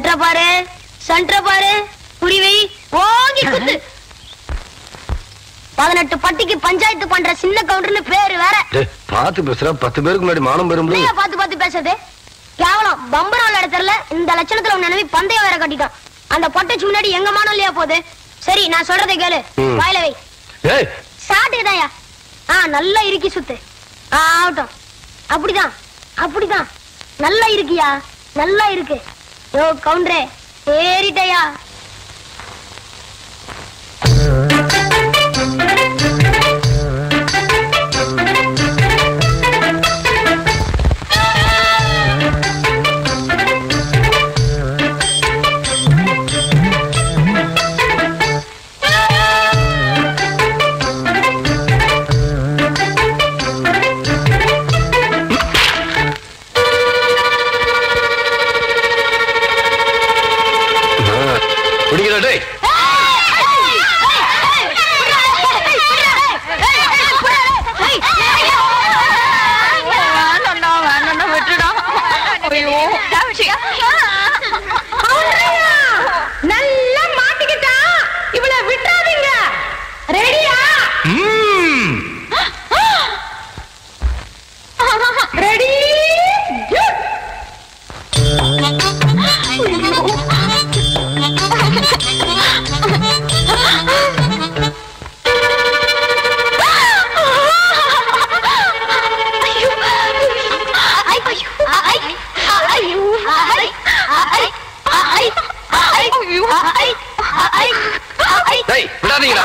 Centre பாரு புரிவை ஓங்கி குத்து. 18 பட்டிக்கு பஞ்சாயத்து பண்ற சின்ன கவுண்டர்னு பேரு வேற. பாத்து பேசுற 10 பேருக்கு முன்னாடி மானம் பெறும். பாத்து பேசுறது கேவலம். பம்பரம் இடத்துல இந்த லட்சணத்துல உன் நினைவு பந்தயம் வேற கட்டிட்டான். அந்த பொட்டச்சு முன்னாடி எங்க மானம் இல்லையா போகுது. சரி நான் சொல்றதை கேளு. வாயில வை. சாட்டுதாயா? நல்லா இறுக்கி சுத்து. ஆகட்டும். அப்படிதான் நல்லா இருக்கியா? நல்லா இருக்கு. யோ கவுண்டரே ஏறிட்டயா? நல்லா மாட்டிக்கிட்டா இவளை விட்டாதீங்க. ரெடியா? ரெடி? விடாதீங்களா?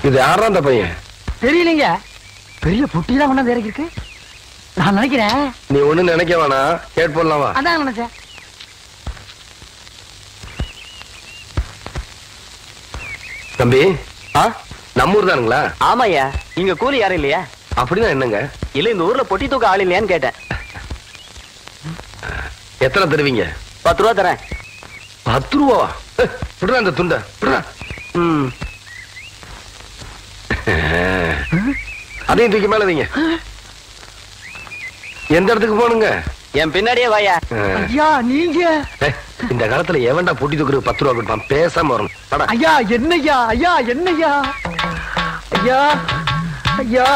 இது யாரா அந்த பையன்? தெரியலங்க. பெரிய பொட்டிதான் கொண்டாந்து இறக்கி இருக்கு. நான் நினைக்கிறேன். நீ ஒண்ணு நினைக்க வேணா, கேட் போடலாமா? அதான் நினைச்சேன். தம்பி, நம்ம ஊர் தானுங்களா? ஆமாய்யா. இங்க கூலி யாரும் இல்லையா? அப்படின்னா என்னங்க? இல்ல இந்த ஊர்ல பொட்டி தூக்க ஆள் இல்லையான்னு கேட்டேன். எத்தனை தருவீங்க? 10 ரூபா தரேன். 10 ரூபா? விடுறா அந்த துண்ட. அதையும் தூக்கி மேல வைங்க. எந்த இடத்துக்கு போனுங்க? என் பின்னாடியே வாயா. ஐயா நீங்க இந்த காலத்துல எவன்டா பொட்டி தூக்குறது 10 ரூபா கொடுப்பான்? பேசாம வரணும். ஐயா என்னையா? ஐயா என்னையா? ஐயா ஐயா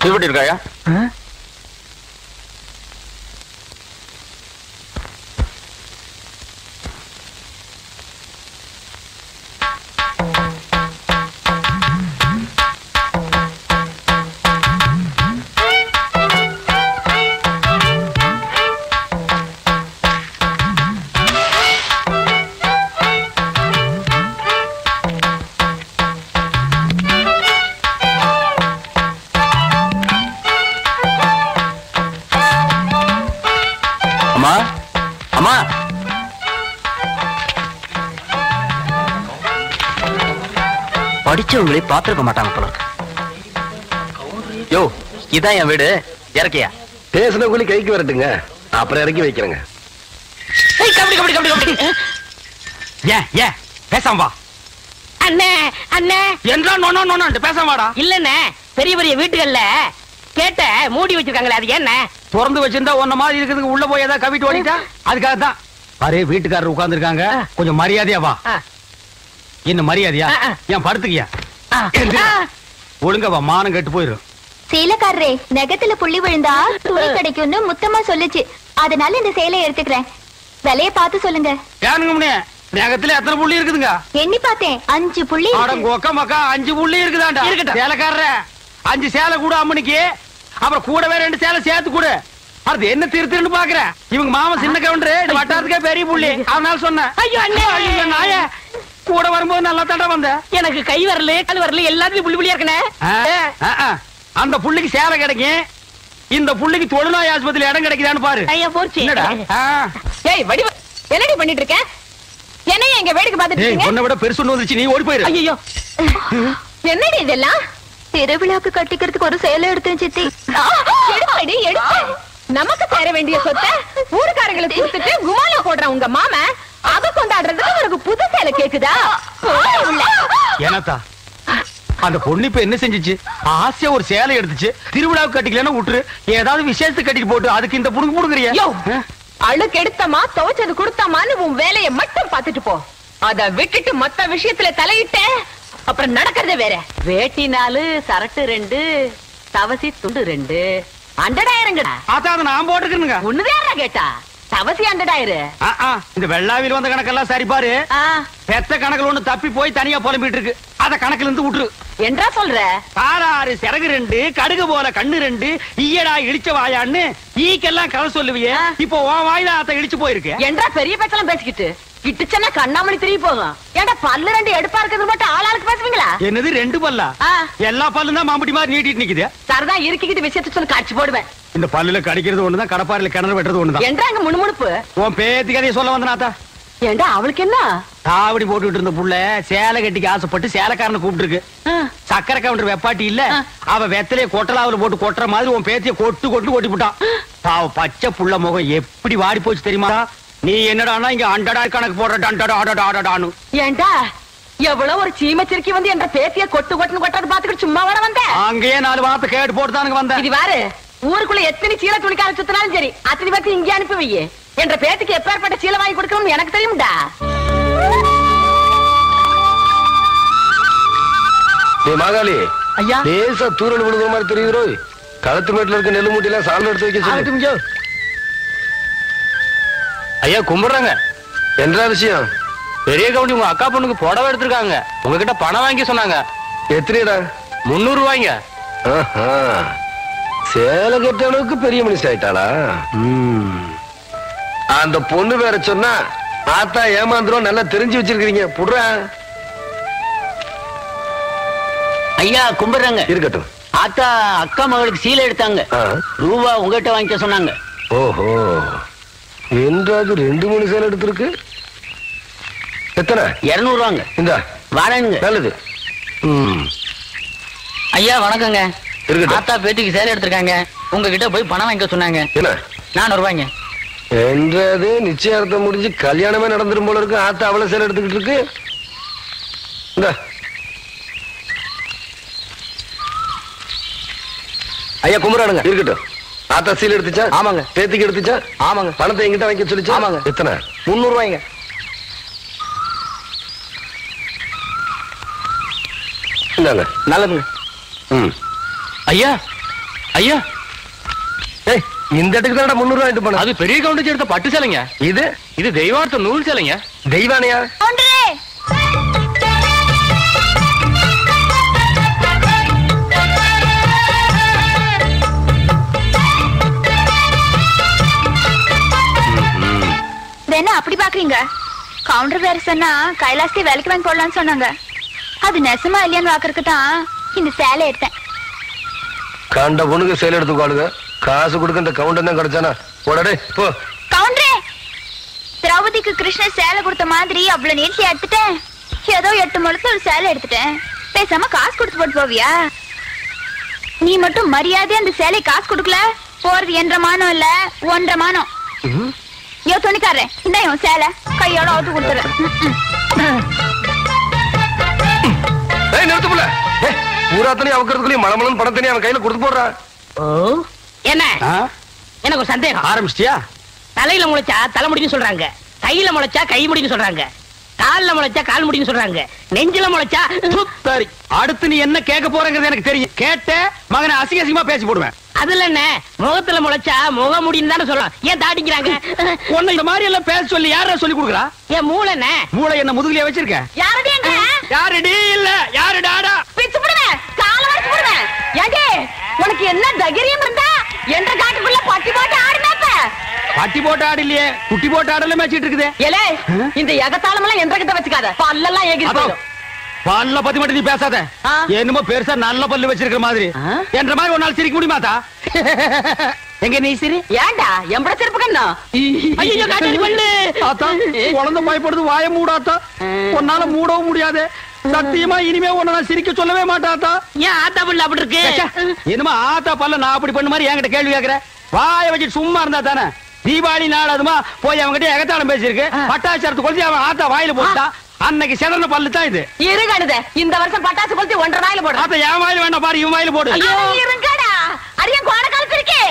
எப்படி இருக்காயா? படிச்சவங்களே பாத்துருக்க மாட்டாங்க போல. யோ இதான் என் வீடு. இறக்கியா? பேசுன கூலி கைக்கு வரட்டுங்க, அப்புறம் இறக்கி வைக்கிறேங்க. ஏன் பேசாம வா. அண்ணே அண்ணே என்றா நோனோ பேசாம வாடா. இல்லண்ணே, பெரிய பெரிய வீட்டுகள்ல கேட்ட மூடி வச்சிருக்காங்களே, அது என்ன? திறந்து வச்சிருந்தா ஒன்ன மாதிரி இருக்குதுங்க. உள்ள போய் ஏதாவது கவிட்டு ஓடிட்டா அதுக்காக தான். அரே வீட்டுக்காரர் உட்கார்ந்து இருக்காங்க, கொஞ்சம் மரியாதையா வா. என்ன மரியாதையா? ஏன் படுத்துக்கியா? ஒழுங்க வா, மானம் கெட்டு போயிரும். சேலைக்காரரே, நெகத்துல புள்ளி விழுந்தா துணி கிடைக்கும்னு முத்தமா சொல்லுச்சு, அதனால இந்த சேலையை எடுத்துக்கிறேன். விலைய பார்த்து சொல்லுங்க. ஏனுங்க நகத்துல எத்தனை புள்ளி இருக்குதுங்க? எண்ணி பார்த்தேன், 5 புள்ளி. மக்கா 5 புள்ளி இருக்குதாண்டா. சேலைக்காரர 5 சேலை கூட அம்மனிக்கு, அப்புறம் கூடவே 2 சேலை சேர்த்து கூட. அது என்ன திருத்துன்னு பாக்குற? இவங்க மாமா சின்ன கவுண்டர், வட்டாரத்துக்கே பெரிய புள்ளி, அதனால சொன்னேன். ஐயோ அண்ணே, ஐயோ நாயே, கூட வரும்போது நல்லா தண்டை வந்த. எனக்கு கை வரல கால் வரல எல்லாத்துலயும் புள்ளி புள்ளியா இருக்கனே. அந்த புள்ளிக்கு சேலை கிடைக்கும், இந்த புள்ளைக்கு தொழுநோய் ஆஸ்பத்திரியில இடம் கிடைக்குதான்னு பாரு. ஐயா போச்சு. என்னடா? ஏய் வடிவ என்னடி பண்ணிட்டு இருக்க? என்னைய எங்க வேடிக்கை பார்த்துட்டு ஏய் இருக்கீங்க? உன்னை விட பெருசு ஒண்ணு வந்துச்சு, நீ ஓடி போயிரு. ஐயோ என்னடி இதெல்லாம்? திருவிழாக்கு கட்டிக்கிறதுக்கு ஒரு சேலை எடுத்தேன் சித்தி. எடுப்படி எடுப்ப. நமக்கு சேர வேண்டிய சொத்தை ஊருக்காரங்களை கொடுத்துட்டு குமால போடுற உங்க மாமன் அத கொண்டாடுறதுக்கு உனக்கு புது சேலை கேக்குதா? ஏனாத்தா அந்த பொண்ணு இப்ப என்ன செஞ்சுச்சு? ஆசையா ஒரு சேலை எடுத்துச்சு, திருவிழாவுக்கு கட்டிக்கலன்னா விட்டுரு, ஏதாவது விசேஷத்துக்கு கட்டிட்டு போட்டு அதுக்கு இந்த புடுங்க புடுங்குறியா? அழுக்கு எடுத்தமா துவைச்சது கொடுத்தமான்னு உன் வேலையை மட்டும் பாத்துட்டு போ. அத விட்டுட்டு மத்த விஷயத்துல தலையிட்ட அப்புறம் நடக்கிறதே வேற. வேட்டி 4 சரட்டு 2 தவசி துண்டு 2 அண்டடாயிரங்கடா. அதான் நான் போட்டுக்கிறேங்க. ஒண்ணுதான் கேட்டா தவசி அண்டடாயிரு. இந்த வெள்ளாவில வந்த கணக்கெல்லாம் சரி பாரு. பெத்த கணக்குல ஒண்ணு தப்பி போய் தனியா புலம்பிட்டு இருக்கு, அத கணக்குல இருந்து விட்டுரு. என்றா சொல்ற? 6 சிறகு 2 கடுகு போல கண்ணு 2 ஈயடா இடிச்ச வாயான்னு ஈக்கெல்லாம் கதை சொல்லுவியே, இப்போ உன் வாயில அத இடிச்சு போயிருக்கு. என்றா பெரிய பேச்செல்லாம் பேசிக்கிட்டு கிட்டுச்சன்னா கண்ணாமணி திரும்பி போகும். ஏன்டா பல்லு 2 எடுப்பா இருக்கிறது மட்டும் ஆளாளுக்கு பேசுவீங்களா? என்னது 2 பல்லா? எல்லா பல்லும் தான் மாம்பட்டி மாதிரி நீட்டிட்டு நிக்குது. சரதா இருக்கிட்டு விஷயத்தை சொல்லி காட்சி போடுவேன். இந்த பல்லுல கடிக்கிறது ஒண்ணுதான், கடப்பாரில கிணறு வெட்டுறது ஒண்ணுதான். என்றா அங்க முணுமுணுப்பு? உன் பேத்தி கதையை சொல்ல வந்தனாத்தா. ஏண்டா அவளுக்கு என்ன? தாவடி போட்டுட்டு இருந்த புள்ள சேலை கட்டிக்கு ஆசைப்பட்டு சேலைக்காரனை கூப்பிட்டு இருக்கு. சக்கரை கவுண்டர் வெப்பாட்டி இல்ல, அவ வெத்தலைய கொட்டலாவில போட்டு கொட்டுற மாதிரி உன் பேத்திய கொட்டு கொட்டு கொட்டி போட்டான். பாவ பச்சை புள்ள முகம் எப்படி வாடி போச்சு தெரியுமா? நீ என்னடானா இங்க அண்டடா கணக்கு போடுறான்னு. ஏண்டா எவ்வளவு ஒரு சீமச்சிருக்கி வந்து என்ற பேத்திய கொட்டு கொட்டுன்னு கொட்டாது பாத்துக்கிட்டு சும்மா வர வந்த? அங்கேயே 4 வார்த்தை கேட்டு போட்டுதானுங்க வந்த. இது வாரு, ஊருக்குள்ள எத்தனை சீலை துணிக்கார சுத்தினாலும் சரி அத்தனை பேருக்கு இங்கே அனுப்பி வையே. என்ற பேத்துக்கு எப்பேற்பட்ட சீலை வாங்கி கொடுக்கணும்னு எனக்கு தெரியும்டா. மாகாளி ஐயா லேசா தூரல் விழுகிற மாதிரி தெரியுது. களத்து மேட்டுல இருக்க நெல்லு மூட்டையில சால் எடுத்து வைக்க சொல்லு. ஐயா கும்பிடுறாங்க. என்ன விஷயம்? பெரிய கவுண்டி உங்க அக்கா பொண்ணுக்கு புடவை எடுத்திருக்காங்க, உங்ககிட்ட பணம் வாங்கி சொன்னாங்க. எத்தனைடா? 300 ரூபாய்ங்க. சேலை கட்ட அளவுக்கு பெரிய மனுஷன் ஆயிட்டாளா? அந்த பொண்ணு வேற சொன்னா ஆத்தா ஏமாந்துரும், நல்லா தெரிஞ்சு வச்சிருக்கீங்க. புடுற ஐயா கும்பிடுறாங்க. இருக்கட்டும். ஆத்தா அக்கா மகளுக்கு சீலை எடுத்தாங்க, ரூபா உங்ககிட்ட வாங்கிக்க சொன்னாங்க. ஓஹோ, என்றாது 2-3 சேலை எடுத்திருக்கு. எத்தனை? 200 ரூபாங்க. இந்த வாழனுங்க. நல்லது. ஐயா வணக்கங்க. இருக்கட்டும். ஆத்தா பேத்திக்கு சேலை எடுத்திருக்காங்க, உங்ககிட்ட போய் பணம் வாங்கிக்க சொன்னாங்க. என்ன? 400 ரூபாய்ங்க. என்றது நிச்சயார்த்தம் முடிஞ்சு கல்யாணமே நடந்துரும் போல இருக்கு. ஆத்தா அவ்வளவு சேலை எடுத்துக்கிட்டு இருக்கு. இந்த ஐயா கும்பிடானுங்க. இருக்கட்டும். ஆத்தா சீல் எடுத்துச்சா? ஆமாங்க. பேத்திக்கு எடுத்துச்சா? ஆமாங்க. பணத்தை எங்கிட்ட வாங்கி சொல்லிச்சா? ஆமாங்க. எத்தனை? 300 ரூபாய்ங்க. இந்தாங்க. நல்லதுங்க. ஐயா ஐயா இந்த இடத்துக்கு தான் 300 ரூபாய் எடுத்து போன. அது பெரிய கவுண்டர் எடுத்த பட்டு சேலைங்க. இது தெய்வார்த்த நூல் சேலைங்க. தெய்வானையா? என்ன அப்படி பாக்குறீங்க? கவுண்டர் வேற சொன்னா கைலாசத்தை வேலைக்கு வாங்கி போடலான்னு சொன்னாங்க. அது நெசமா இல்லையான்னு பாக்குறதுக்கு தான் இந்த சேலை எடுத்தேன். கண்ட பொண்ணுக்கு சேலை எடுத்துக்காளுங்க, காசு கொடுக்க இந்த கவுண்டர் தான் கிடைச்சானா? போடடே போ. கவுண்டரே, திரௌபதிக்கு கிருஷ்ணர் சேலை கொடுத்த மாதிரி அவ்வளவு நீர்ச்சி எடுத்துட்டேன். ஏதோ 8 முழத்துல ஒரு சேலை எடுத்துட்டேன். பேசாம காசு கொடுத்து போட்டு போவியா? நீ மட்டும் மரியாதை அந்த சேலை காசு கொடுக்கல, போறது 1.5 மானம் இல்ல 1.5 மானம். யோ துணிக்காரே, இந்த சேலை கையோட அவுத்து கொடுத்துறேன். நிறுத்துப்புல பூராத்தனையும் அவக்கிறதுக்குள்ளேயும் மலமலன் பணத்தனையும் அவன் கையில கொடுத்து போடுறா. என்ன எனக்கு ஒரு சந்தேகம். ஆரம்பிச்சிட்டியா? தலையில முளைச்சா தலைமுடின்னு சொல்றாங்க, கையில முளைச்சா கை முடின்னு சொல்றாங்க, கால்ல முளைச்சா கால் முடின்னு சொல்றாங்க, நெஞ்சில முளைச்சா. சரி, அடுத்து நீ என்ன கேட்க போறங்கிறது எனக்கு தெரியும். கேட்ட மகனை அசிங்க அசிங்கமா பேசி போடுவேன். அதுல என்ன, முகத்துல முளைச்சா முக முடின்னு தானே சொல்லலாம். ஏன் தாட்டிக்கிறாங்க? உன்னை இந்த மாதிரி எல்லாம் பேச சொல்லி யாரா சொல்லி கொடுக்குறா? என் மூளை என்ன? மூளை என்ன முதுகுலயே வச்சிருக்க? யாருடி இல்ல யாருடாடா? பிச்சு போடுவேன், கால வரைச்சு போடுவேன். ஏண்டே உனக்கு என்ன தைரியம் இருந்தா என்ற காட்டுக்குள்ள பட்டி போட்டு ஆடுனாப்ப? பட்டி போட்டு ஆடு இல்லையே, குட்டி போட்டு ஆடல மேய்ச்சிட்டு இருக்குது. ஏலே இந்த எகத்தாளம் எல்லாம் என்ற கிட்ட வச்சுக்காத, பல்லெல்லாம் ஏகி போயிடும். பல்ல பத்தி மட்டும் நீ பேசாத. என்னமோ பெருசா நல்ல பல்லு வச்சிருக்கிற மாதிரி. என்ற மாதிரி ஒரு நாள் சிரிக்க முடியுமாதா? எங்க நீ சிரி ஏண்டா எம்பட செருப்பு கண்ணா ஐயோ காட்டாடி பண்ணு ஆத்தா குழந்தை பயப்படுது வாய மூடாத்தா உன்னால மூடவும் முடியாது சத்தியமா இனிமே உன்னை நான் சிரிக்க சொல்லவே மாட்டாத்தா ஏன் ஆத்தா பல்ல அப்படி இருக்கு என்னமா ஆத்தா பல்ல நான் அப்படி பண்ண மாதிரி என்கிட்ட கேள்வி கேக்குற வாய வச்சுட்டு சும்மா இருந்தா தானே தீபாவளி நாள் அதுமா போய் அவங்ககிட்ட எகத்தாளம் பேசியிருக்கு பட்டாச்சாரத்து கொளுத்தி அவன் ஆத்தா வாயில போட்டா அன்னைக்கு சிறந்த பல்லு தான் இது இருங்கடுத இந்த வருஷம் பட்டாசு கொளுத்தி 1.5 வாயில போடு ஆத்தா என் வாயில வேண்டாம் பாரு இவன் வாயில போடு இருங்கடா அரியன் கோண காலத்து இருக்கே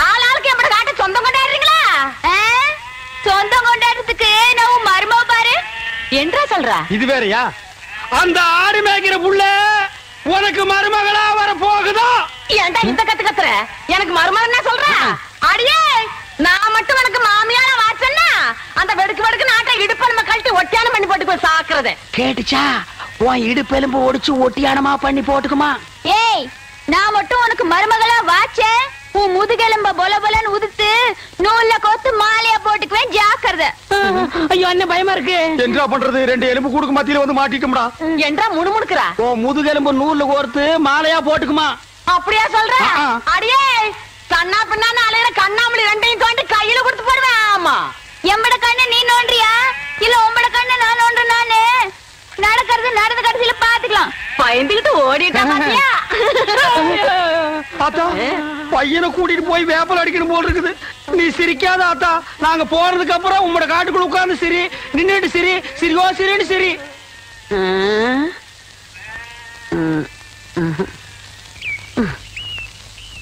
ஆளாளுக்கு எம்பட காட்ட சொந்தம் கொண்டாடுறீங்களா சொந்தம் கொண்டாடுறதுக்கு நான் மருமவ பாரு என்றா சொல்றா இது வேறயா அந்த ஆடு மேய்க்கிற புள்ள உனக்கு மருமகளா வர போகுதோ ஏன்டா இந்த கத்துற எனக்கு மருமகன் சொல்ற அடியே நான் மட்டும் உனக்கு மாமியார வாச்சன்னா அந்த வெடுக்கு நாட்டை இடுப்ப நம்ம கழட்டி ஒட்டியானம் பண்ணி போட்டுக்கோ சாக்குறத கேட்டுச்சா உன் இடுப்பெலும்பு ஒடிச்சு ஒட்டியானமா பண்ணி போட்டுக்குமா ஏய் நான் மட்டும் உனக்கு மருமகளா வாச்சேன் உன் முதுகெலும்ப பொல பொலன்னு உதுத்து நூல்ல கோத்து மாலையா போட்டுக்குவேன் ஜாக்கிரதை. ஐயோ அண்ணன் பயமா இருக்கு. என்ன பண்றது? ரெண்டு எலும்பு கூடுக்கு மத்தியில வந்து மாட்டிட்டோம்டா. என்றா முணுமுணுக்குறா? ஓ முதுகெலும்பு நூல்ல கோர்த்து மாலையா போட்டுக்குமா? அப்படியா சொல்ற? அடியே கண்ணா பின்னான்னு அலையிற கண்ணாமலி ரெண்டையும் தோண்டி கையில கொடுத்து போடுவேன். ஆமா எம்பட கண்ணு நீ நோண்டியா இல்ல உம்பட கண்ணு நான் நோண்டுறேன். நானு நடக்கிறது நடந்த கடைசியில பாத்துக்கலாம். பயந்துகிட்டு ஓடிட்டா பாத்தியா? ஆத்தா பையனை கூட்டிட்டு போய் வேப்பல் அடிக்கணும் போல் இருக்குது. நீ சிரிக்காத ஆத்தா. நாங்க போறதுக்கு அப்புறம் உங்களோட காட்டுக்குள்ள உட்கார்ந்து சிரி, நின்னுட்டு சிரி, சிரிகோ சிரின்னு சிரி.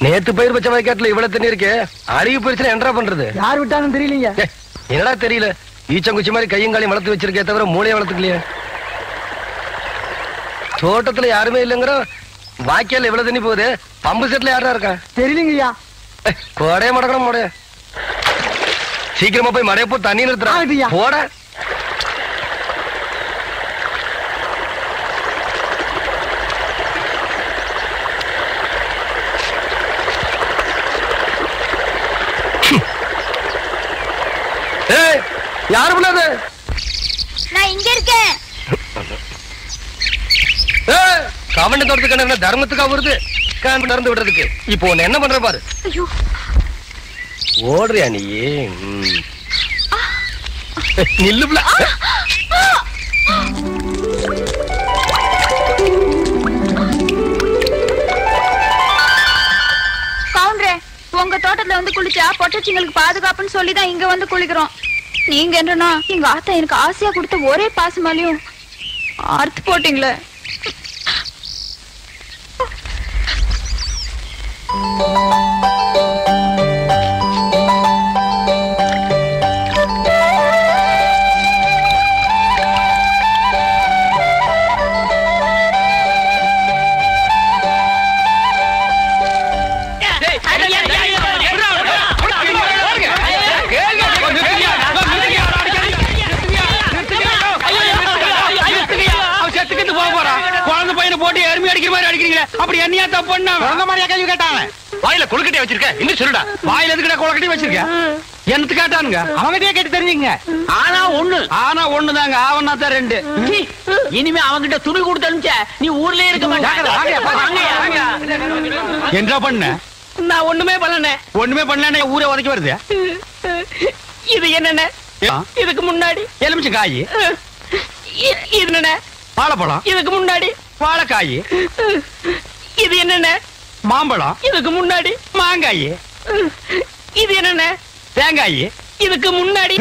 நேத்து பயிர் பச்சை வயக்காட்டுல இவ்வளவு தண்ணி இருக்கு. அழிவு போயிடுச்சுன்னா என்ன பண்றது? யார் விட்டாலும் தெரியலீங்க. என்னடா தெரியல? ஈச்சங்குச்சி மாதிரி கையங்காலையும் வளர்த்து வச்சிருக்கே தவிர மூளையை வளர்த்துக்கலையே. தோட்டத்துல யாருமே இல்லைங்கிற வாக்கியால இவ்வளவு தண்ணி போகுது. பம்பு செட்ல யாரா இருக்கா? தெரியலங்கய்யா. கோடைய மடக்கணும் மடைய. சீக்கிரமா போய் மடைய போ, தண்ணி நிறுத்துறா போட. ஏய் யாரு புள்ளது? நான் இங்க இருக்கேன். கவண்ட தோட்டத்துக்கு என்ன தர்மத்துக்கா வருது? நடந்து விடுறதுக்கு இப்போ உன்ன என்ன பண்ற பாரு. ஓடுறியா நீ? நில்லு புள்ள. கவுண்டரே, உங்க தோட்டத்துல வந்து குளிச்சா பொட்டச்சிங்களுக்கு பாதுகாப்புன்னு சொல்லிதான் இங்க வந்து குளிக்கிறோம். நீங்க என்னன்னா எங்க ஆத்தா எனக்கு ஆசையா கொடுத்த ஒரே பாசமாலையும் அறுத்து போட்டீங்களே. போட்டு எருமை அடிக்கிற மாதிரி அடிக்கிறீங்களே, அப்படி என்னையா தப்பு பண்ண? அந்த மாதிரியா கேள்வி கேட்டாங்க? வாயில கொழுக்கட்டை வச்சிருக்க, இன்னும் சொல்லுடா. வாயில எதுக்குடா கொழுக்கட்டை வச்சிருக்க? என்னத்து கேட்டானுங்க? அவங்ககிட்டயே கேட்டு தெரிஞ்சுங்க. ஆனா ஒண்ணுதாங்க, ஆவனா தான் ரெண்டு. இனிமே அவங்கிட்ட துணி கொடுத்து அனுப்பிச்ச நீ ஊர்லயே இருக்க மாட்டாங்க. என்ன பண்ண? நான் ஒண்ணுமே பண்ணல. ஒண்ணுமே பண்ணல, ஊரே உதைக்க வருது. இது என்னென்ன? இதுக்கு முன்னாடி எலுமிச்சம் காய். இது என்ன? வாழைப்பழம். இதுக்கு முன்னாடி வாழைக்காய். இது என்னென்ன? மாம்பழம். இதுக்கு முன்னாடி மாங்காய். இது என்னென்ன? தேங்காய். இதுக்கு முன்னாடி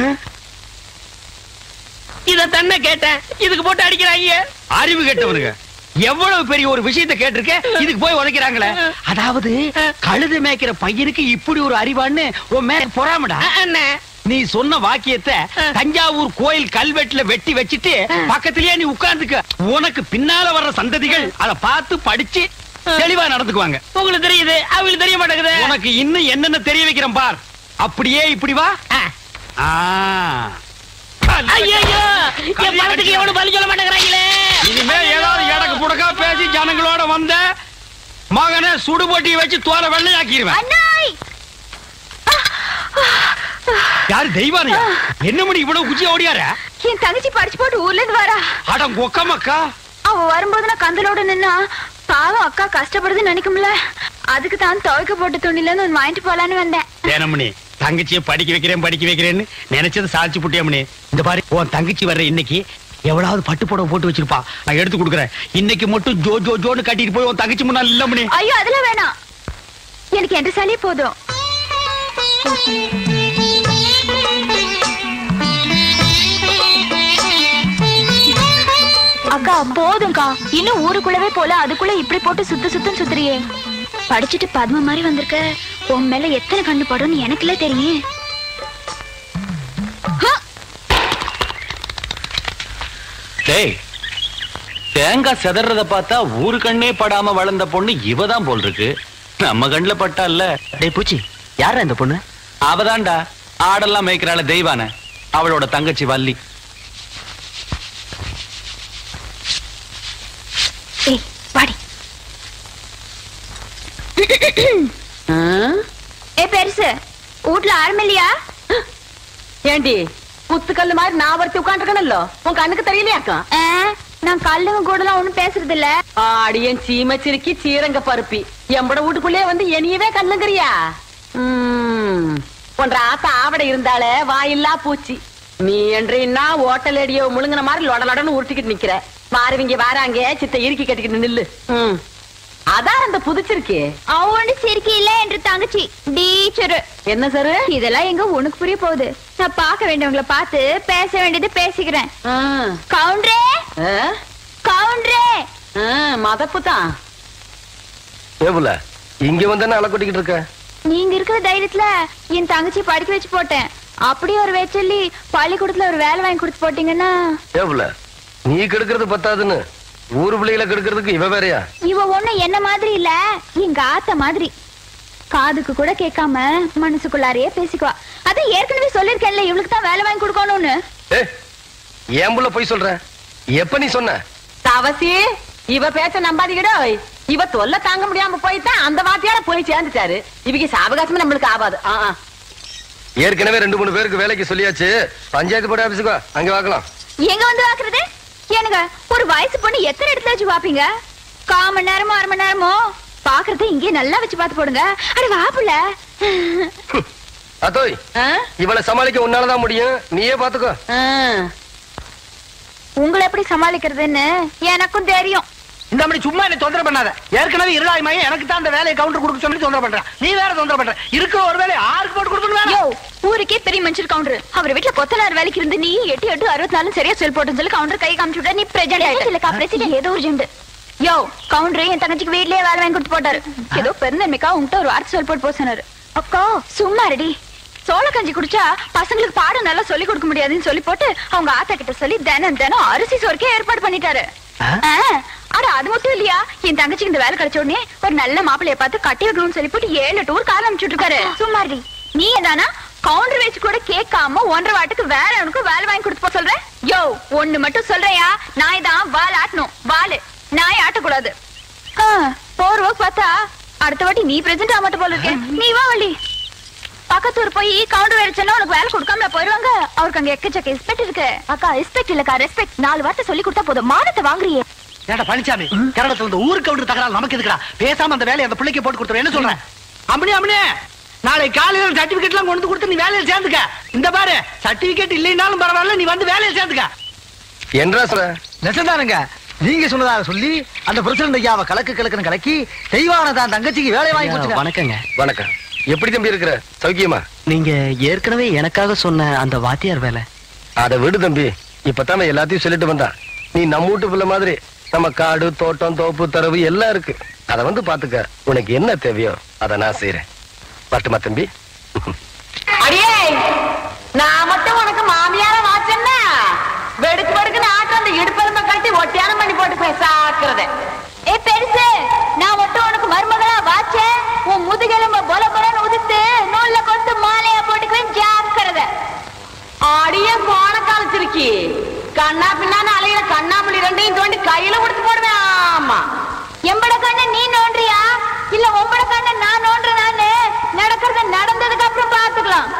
இத தன்ன கேட்டேன், இதுக்கு போட்டு அடிக்கிறாங்க. அறிவு கேட்டவனுங்க எவ்வளவு பெரிய ஒரு விஷயத்தை கேட்டிருக்க, இதுக்கு போய் உதைக்கிறாங்களே. அதாவது கழுதை மேய்க்கிற பையனுக்கு இப்படி ஒரு அறிவான்னு உன் மேல பொறாமடா. நீ சொன்ன வாக்கியத்தை தஞ்சாவூர் கோயில் கல்வெட்டுல வெட்டி வச்சிட்டு பக்கத்திலேயே நீ உட்கார்ந்துக்க. உனக்கு பின்னால வர்ற சந்ததிகள் அதை பார்த்து படிச்சு தெளிவா நடந்துக்குவாங்க. உங்களுக்கு தெரியுது, அவங்களுக்கு தெரிய மாட்டேங்குது. உனக்கு இன்னும் என்னென்ன தெரிய வைக்கிறேன் பார். அப்படியே இப்படி வா. ஐயோ, என் பணத்துக்கு எவனும் பலி சொல்ல மாட்டேங்கிறாங்களே. இனிமே ஏதாவது எடக்கு புடக்கா பேசி ஜனங்களோட வந்த மகனை சுடுபொட்டியை வச்சு தோலை வெள்ளையாக்கிடுவேன். யாரு தெய்வானியா? என்ன மணி இவ்வளவு குச்சி ஓடியார? என் தங்கச்சி படிச்சு போட்டு ஊர்ல இருந்து வரா. அட கொக்கமக்கா. அவ வரும்போது நான் கந்தலோட நின்னா பாவம் அக்கா கஷ்டப்படுதுன்னு நினைக்கும்ல, அதுக்கு தான் துவைக்க போட்டு துணில இருந்து ஒன்னு வாங்கிட்டு போலான்னு வந்தேன். ஏனமணி தங்கச்சியை படிக்க வைக்கிறேன்னு நினைச்சது சாதிச்சு புட்டியமணி. இந்த பாரு உன் தங்கச்சி வர்ற இன்னைக்கு எவ்வளவு பட்டு புடவை போட்டு வச்சிருப்பா, நான் எடுத்து கொடுக்குறேன். இன்னைக்கு மட்டும் ஜோ ஜோ ஜோன்னு கட்டிட்டு போய் உன் தங்கச்சி முன்னாள் இல்லமணி. ஐயோ அதெல்லாம் வேணாம், எனக்கு எந்த சாலியே போதும். அக்கா போதும்க்கா, இன்னும் ஊருக்குள்ளவே போல அதுக்குள்ள இப்படி போட்டு சுத்தம் சுத்துறியே. படிச்சுட்டு பத்ம மாதிரி வந்திருக்க, உன் மேல எத்தனை கண்ணு படும்னு எனக்குல தெரியும். தேங்காய் செதறத பார்த்தா ஊரு கண்ணே படாம வளர்ந்த பொண்ணு இவதான் போல் இருக்கு. நம்ம கண்ணுல பட்டா இல்ல. டேய் பூச்சி, யாரா இந்த பொண்ணு? அவதான்டா ஆடெல்லாம் மேய்க்கிறாள தெய்வான, அவளோட தங்கச்சி வள்ளி. பெருசு வீட்டுல ஆரம்பில்லையா? ஏண்டி குத்துக்கல்லு மாதிரி நான் ஒருத்தி உட்காந்துருக்கணும்ல, உன் கண்ணுக்கு தெரியலையாக்கா? நான் கல்லுங்க கூட எல்லாம் ஒண்ணும் பேசுறது இல்ல. ஆடியன் சீமச்சிருக்கி சீரங்க பருப்பி எம்பட வீட்டுக்குள்ளே வந்து என்னையவே கண்ணுங்கிறியா? போன்ற ஆத்தா ஆவட இருந்தாலே வாயில்லா பூச்சி. நீ என்றா ஓட்டல் அடியோ முழுங்கின மாதிரி லொடலொடன்னு உருட்டிக்கிட்டு நிக்கிற. மாறுவீங்க வாராங்க சித்த இறுக்கி கட்டிக்கிட்டு நில்லு. அதான் அந்த புதுச்சிருக்கே அவனு சிரிக்கி இல்ல என்று தங்கச்சி டீச்சரு. என்ன சார் இதெல்லாம் எங்க உனக்கு புரிய போகுது? நான் பார்க்க வேண்டியவங்களை பார்த்து பேச வேண்டியது பேசிக்கிறேன். கவுண்டரே கவுண்டரே. மதப்பு தான். ஏபுல இங்க வந்தானே அலை கொட்டிக்கிட்டு இருக்க. நீங்க இருக்கிற தைரியத்துல என் தங்கச்சி படிக்க வச்சு போட்டேன். அப்படியே ஒரு வேச்சொல்லி பள்ளிக்கூடத்துல ஒரு வேலை வாங்கி கொடுத்து போட்டீங்கன்னா. ஏபுல நீ கெடுக்கிறது பத்தாதுன்னு ஊரு பிள்ளைகளை கெடுக்கிறதுக்கு இவ வேறையா? இவ ஒண்ணு என்ன மாதிரி இல்ல, எங்க ஆத்த மாதிரி. காதுக்கு கூட கேட்காம மனசுக்குள்ளாரையே பேசிக்குவா. அது ஏற்கனவே சொல்லிருக்கேன்ல, இவளுக்கு தான் வேலை வாங்கி கொடுக்கணும்னு. ஏன் புள்ள போய் சொல்ற? எப்ப நீ சொன்ன? தவசி இவ பேச்ச நம்பாதீங்கடா. இவ தொல்லை தாங்க முடியாம போய்தான் அந்த வார்த்தையால போய் சேர்ந்துட்டாரு. இவங்க சாவகாசமே நம்மளுக்கு ஆகாது. ஏற்கனவே 2-3 பேருக்கு வேலைக்கு சொல்லியாச்சு. பஞ்சாயத்து போர்டு ஆபீஸுக்கு அங்க வாக்கலாம். எங்க வந்து வாக்குறது? எனக்கு ஒரு வயசு பொண்ணு எத்தனை இடத்துல வச்சு பாப்பீங்க? 1/4 மணி நேரமோ 1/2 மணி நேரமோ பாக்குறத இங்கே நல்லா வச்சு பாத்து போடுங்க. அட வாப்புல அதோய் இவளை சமாளிக்க உன்னாலதான் முடியும், நீயே பாத்துக்கோ. உங்களை எப்படி சமாளிக்கிறதுன்னு எனக்கும் தெரியும். இந்த மாதிரி சும்மா என்ன தொந்தரவு பண்ணாத. ஏற்கனவே இருளாய்மாயே எனக்கு தான் அந்த வேலையை கவுண்டர் கொடுக்க சொல்லி தொந்தரவு பண்றேன். நீ வேற தொந்தரவு பண்ற. இருக்கிற ஒரு வேலையை ஆருக்கு போட்டு கொடுக்கணும்? ஊருக்கே பெரிய மனுஷர் கவுண்டர். அவர் வீட்டுல கொத்தனார் வேலைக்கு இருந்து நீ 8 64 சரியா சொல் போட்டு சொல்லி கவுண்டர் கை காமிச்சு விட்டா. நீ பிரசிடென்ட் ஏதோ ஒரு ஜெண்டு. யோ கவுண்டர் என் தங்கச்சிக்கு வீட்லயே வேலை வாங்கி கொடுத்து போட்டாரு. ஏதோ பெருந்தன்மைக்கா உங்ககிட்ட ஒரு வார்த்தை சொல் போட்டு போனாரு. அக்கா சும்மா ரெடி. சோள கஞ்சி குடிச்சா பசங்களுக்கு பாடம் நல்லா சொல்லி கொடுக்க முடியாதுன்னு சொல்லி போட்டு அவங்க ஆத்தா கிட்ட சொல்லி தினம் அரிசி சோறுக்கே ஏற்பாடு பண்ணிட்டாரு. அட அது மட்டும் இல்லையா, என் தங்கச்சிக்கு இந்த வேலை கிடைச்ச உடனே ஒரு நல்ல மாப்பிள்ளைய பார்த்து கட்டி வைக்கணும்னு சொல்லி போட்டு 7 டூர் காலம் அனுப்பிச்சுட்டு இருக்காரு. சும்மாடி நீ ஏதானா கவுண்டர் வச்சு கூட கேட்காம 1.5 வாட்டுக்கு வேற அவனுக்கு வேலை வாங்கி கொடுத்து போ சொல்ற. யோ ஒண்ணு மட்டும் சொல்றையா, நாய் தான் வால் ஆட்டணும். வாலு நாய் ஆட்டக்கூடாது. போர் ஒர்க் பார்த்தா அடுத்த வாட்டி நீ பிரசன்ட் ஆக மாட்ட போல இருக்கேன். நீ வா வள்ளி. பக்கத்தூர் போய் கவுண்டர் வேலைச்சா உனக்கு வேலை கொடுக்காம போயிருவாங்க. அவருக்கு அங்க எக்கச்சக்க ரெஸ்பெக்ட் இருக்கு. அக்கா ரெஸ்பெக்ட் இல்லக்கா ரெஸ்பெக்ட். 4 வார்த்தை சொல்லி கொடுத்தா போதும், மானத்தை வாங்குறியே. ஏடா பழனிசாமி, கரடத்துல இந்த ஊருக்கு கவுண்டர் தகராறு நமக்கு எதுக்குடா? பேசாம அந்த வேலையை அந்த பிள்ளைக்கு போட்டு கொடுத்துரு. என்ன சொல்றேன்? அம்மனே நாளை காலையில சர்டிபிகேட் எல்லாம் கொண்டு கொடுத்து நீ வேலையில சேர்ந்துக்க. இந்த பாரு சர்டிபிகேட் இல்லைனாலும் பரவாயில்ல, நீ வந்து வேலையில சேர்ந்துக்க. என்றா சொல்ற? நெசந்தானுங்க நீங்க சொன்னதாக சொல்லி அந்த பிரசிடண்ட் ஐயாவை கலக்குன்னு கலக்கி தெய்வானதான் தங்கச்சிக்கு வேலை வாங்கி கொடுத்துங்க. வணக்கங்க. வணக்கம். எப்படி தம்பி இருக்கிற? சௌக்கியமா? நீங்க ஏற்கனவே எனக்காக சொன்ன அந்த வாத்தியார் வேலை அதை விடு தம்பி. இப்பதான் எல்லாத்தையும் சொல்லிட்டு வந்தான். நீ நம்ம வீட்டு பிள்ளை மாதிரி நம்ம காடு தோட்டம் தோப்பு தரவு எல்லாம் இருக்கு. அதை வந்து பாத்துக்க. உனக்கு என்ன தேவையோ அதை நான் செய்யறேன். பட்டுமா தம்பி? அடியே நான் மட்டும் உனக்கு மாமியார வாச்சேன்னா வெடுக்கு ஆட்டம் அந்த இடுப்பெருமை கட்டி ஒட்டியான பண்ணி போட்டு பேசாக்குறத. பெருசு நான் மட்டும் உனக்கு மருமகளா வாச்சேன். உன் முதுகெலும்ப பொல பொலன்னு உதித்து நூல்ல கொண்டு மாலையா போட்டுக்குவேன். ஜாக்கிரத. அடியே போன காலச்சிருக்கி கண்ணா பின்னான்னு அலையில கண்ணாமணி 2ஐயும் தோண்டி கையில கொடுத்து போடுவேன். ஆமா எம்பட கண்ண நீ நோன்றியா இல்ல உம்பட கண்ண நான் நோன்றேன்? நானு நடக்கிறத நடந்ததுக்கு அப்புறம் பாத்துக்கலாம்.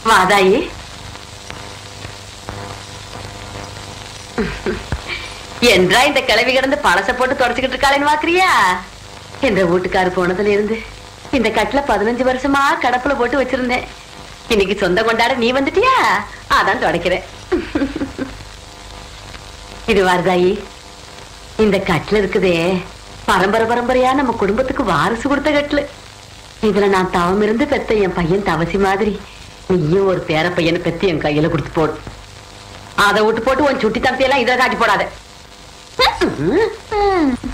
வாதாயி. என்றா இந்த கிளவி கிடந்து பழச போட்டு தொடச்சுக்கிட்டு இருக்காளேன்னு பாக்குறியா? என்ற வீட்டுக்காரு போனதுல இருந்து இந்த கட்டுல 15 வருஷமா கடப்புல போட்டு வச்சிருந்தேன். இன்னைக்கு சொந்த கொண்டாட நீ வந்துட்டியா? அதான் தொடக்கிறேன். இது வாரதாயி, இந்த கட்டுல இருக்குதே பரம்பரை பரம்பரையா நம்ம குடும்பத்துக்கு வாரிசு கொடுத்த கட்டுல. இதுல நான் தவம் இருந்து பெத்த என் பையன் தவசி மாதிரி நீயும் ஒரு பேர பையனை பெத்து என் கையில கொடுத்து போடு. அதை விட்டு போட்டு உன் சுட்டி தம்பி இதுல காட்டி போடாத.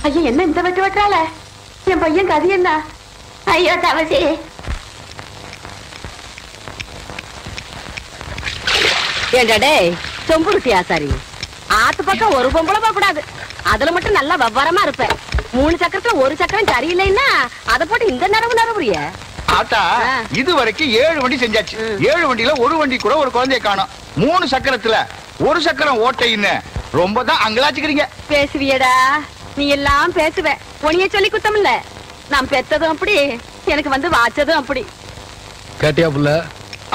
ஐயோ, என்ன இந்த வெட்டு வெட்டுறாள? என் பையன் கதி என்ன? ஐயோ தவசி, ஏண்டே சொம்புருட்டி ஆசாரி, ஆத்து பக்கம் ஒரு பொம்பளை போக கூடாது. அதுல மட்டும் நல்லா விவரமா இருப்ப. 3 சக்கரத்துல ஒரு சக்கரம் சரியில்லைன்னா அதை போட்டு இந்த நரவுறிய. ஆத்தா, இது வரைக்கும் 7 வண்டி செஞ்சாச்சு. 7 வண்டியில ஒரு வண்டி கூட ஒரு குழந்தைய காணோம். 3 சக்கரத்துல ஒரு சக்கரம் ஓட்டைன்னு ரொம்ப தான் அங்கலாச்சுக்கிறீங்க. பேசுவியடா, நீ எல்லாம் பேசுவ. உனிய சொல்லி குத்தம் இல்ல. நான் பெத்ததும் அப்படி, எனக்கு வந்து வாச்சதும் அப்படி. கேட்டியா புள்ள?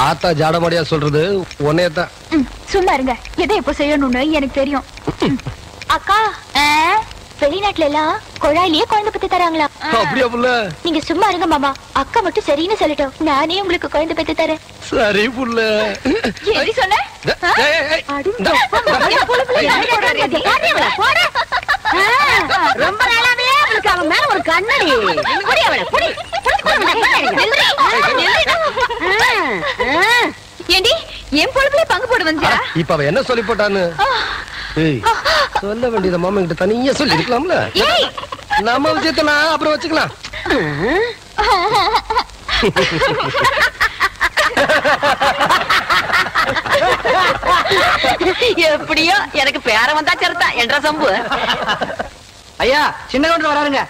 ஆத்தா ஜாடமாடியா சொல்றது உன்னையத்தான். சும்மா இருங்க. எதை எப்ப செய்யணும்னு எனக்கு தெரியும். அக்கா, வெளிநாட்டுல எல்லாம் குழாயிலேயே குழந்தை பத்தி தராங்களா? அப்படியா புள்ள? நீங்க சும்மா இருங்க மாமா. அக்கா மட்டும் சரின்னு சொல்லிட்டோம். நானே உங்களுக்கு குழந்தை பத்தி தரேன். சரி புள்ள. எப்படி சொன்ன? ரொம்ப நாளாவே அவளுக்கு அவன் மேல ஒரு கண்ணடி. ஏண்டி என் பொழுதுல பங்கு போட வந்தியா? இப்ப அவ என்ன சொல்லி போட்டான்னு சொல்ல வேண்டியத மாமா கிட்ட தனியா சொல்லி இருக்கலாம்ல. நம்ம விஷயத்த நான் அப்புறம் வச்சுக்கலாம். எப்படியோ எனக்கு பேர வந்தா சரிதா என்ற சம்பு. ஐயா, சின்ன கவுண்டர் வராருங்க.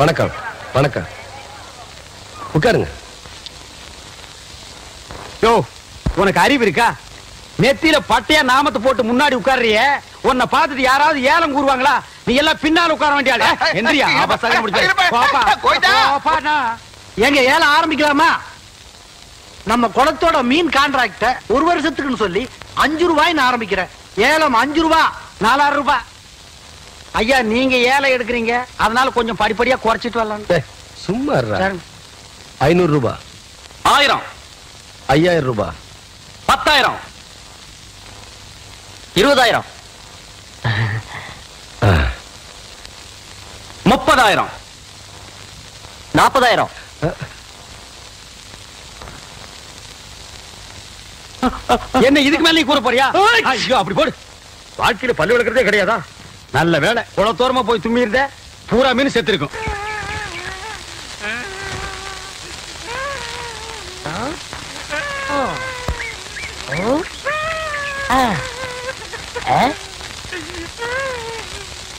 வணக்கம். வணக்கம். உட்காருங்க. யோ, உனக்கு அறிவு இருக்கா? நெத்தியில பட்டையா நாமத்தை போட்டு முன்னாடி உட்கார்றிய. உன்னை பார்த்துட்டு யாராவது ஏலம் கூறுவாங்களா? நீ எல்லாம் பின்னால உட்கார வேண்டியாள். எந்திரியா? எங்க ஏலம் ஆரம்பிக்கலாமா? நம்ம குளத்தோட மீன் கான்ட்ராக்ட 1 வருஷத்துக்குன்னு சொல்லி 5 ரூபாய்னு ஆரம்பிக்கிறேன். ஏலம் 5 ரூபாய், 4000 ரூபாய். ஐயா, நீங்க ஏலம் எடுக்கிறீங்க, அதனால கொஞ்சம் படிப்படியா குறைச்சிட்டு வரலாம். சும்மா 500 ரூபாய், 1000, 5000 ரூபாய், 10,000, 20,000, 30,000, 40,000. என்ன இதுக்கு மேல நீ கூற போறியா? ஐயோ, அப்படி போடு. வாழ்க்கையில பல்லு விளக்குறதே கிடையாதா? நல்ல வேலை, குளத்தோரமா போய் தும்மி இருந்த பூரா மீன் செத்து இருக்கும்.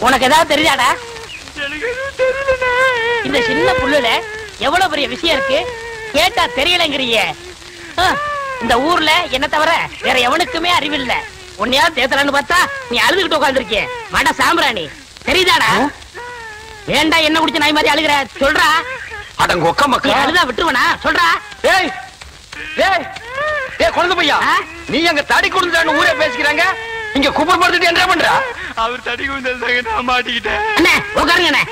உனக்கு ஏதாவது தெரியாதா? இந்த சின்ன புல்லுல எவ்வளவு பெரிய விஷயம் இருக்கு. கேட்டா தெரியலங்கிறிய. இந்த ஊர்ல என்ன தவிர வேற எவனுக்குமே அறிவில்ல. உன்னையா தேத்தலான்னு பார்த்தா நீ அழுதுகிட்டு உட்கார்ந்துருக்கிய. மட சாம்பிராணி தெரியுதாடா? ஏண்டா என்ன குடிச்ச நாய் மாதிரி அழுகிற? சொல்றா. அடங்க ஒக்க மக்கள் அழுதா விட்டுருவனா? சொல்றா. ஏய் ஏய் ஏய், குழந்தை பையா, நீ அங்க தடி குடுந்தான்னு ஊரே பேசிக்கிறாங்க. இங்க குப்பர் படுத்துட்டு என்ன பண்ற? அவர் தடி குடுந்தாங்க, நான் மாட்டிக்கிட்டேன். அண்ணே உட்காருங்க. அண்ணே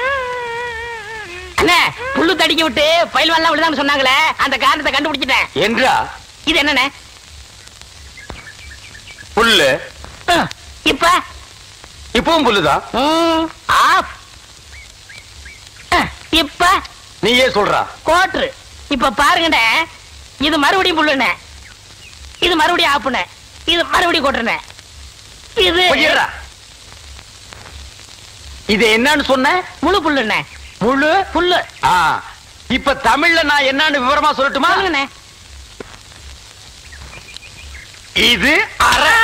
அண்ணே, புல்லு தடிக்க விட்டு பயில்வான்லாம் விழுதான்னு சொன்னாங்களே, அந்த காரணத்தை கண்டுபிடிச்சிட்டேன். என்றா? இது என்னண்ணே? புல்லு. இப்ப இப்பவும் புல்லுதான். ஆஃப். இப்ப நீயே சொல்றா. கோட்ரு. இப்ப பாருங்கண்ணே, இது மறுபடியும் புல்லுண்ணே, இது மறுபடியும் ஆப்புண்ணே, இது மறுபடியும் கோட்டுண்ணே. இது இது என்னன்னு சொன்ன? முழு புல்லுண்ணே. முழு புல்லு. இப்ப தமிழ்ல நான் என்னன்னு விவரமா சொல்லட்டுமா? சொல்லுங்கண்ணே. இது அரை.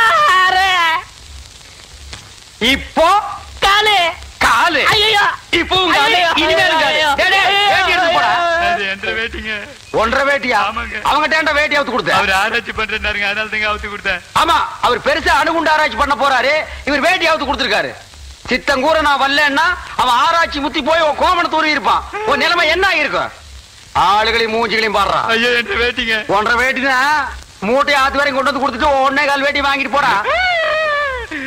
இப்போ காலு. காலு. ஐயோ, இப்பவும் காலு, இனிமேல் காலு. டேய், வேட்டி எடுத்து போடா. ஒன்றரை வேட்டியா? அவங்க டேண்ட வேட்டி அவுத்து கொடுத்த. அவர் ஆராய்ச்சி பண்றாருங்க, அதனால தாங்க அவுத்து கொடுத்தேன். ஆமா, அவர் பெருசா அணுகுண்டு ஆராய்ச்சி பண்ண போறாரு. இவர் வேட்டி அவுத்து கொடுத்திருக்காரு. சித்தங்கூர நான் வரலன்னா அவன் ஆராய்ச்சி முத்தி போய் கோமண தூரி இருப்பான். உன் நிலைமை என்ன இருக்கும்? ஆளுகளையும் மூஞ்சிகளையும் பாடுறா. ஐயோ என்ன வேட்டிங்க? ஒன்றரை வேட்டினா மூட்டை ஆத்து வரைக்கும் கொண்டு வந்து கொடுத்துட்டு 1.25 வேட்டி வாங்கிட்டு போடா.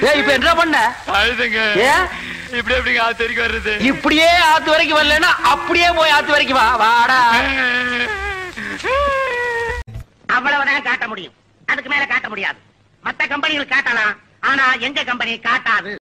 ஏய் இப்ப என்ன பண்ண? அழுதுங்க. ஏன் இப்படி எப்படிங்க ஆத்து வரைக்கும் வர்றது? இப்படியே ஆத்து வரைக்கும் வரலன்னா அப்படியே போய் ஆத்து வரைக்கும் வா. வாடா. அவ்வளவுதான் காட்ட முடியும், அதுக்கு மேல காட்ட முடியாது. மத்த கம்பெனிகள் காட்டலாம், ஆனா எங்க கம்பெனி காட்டாது.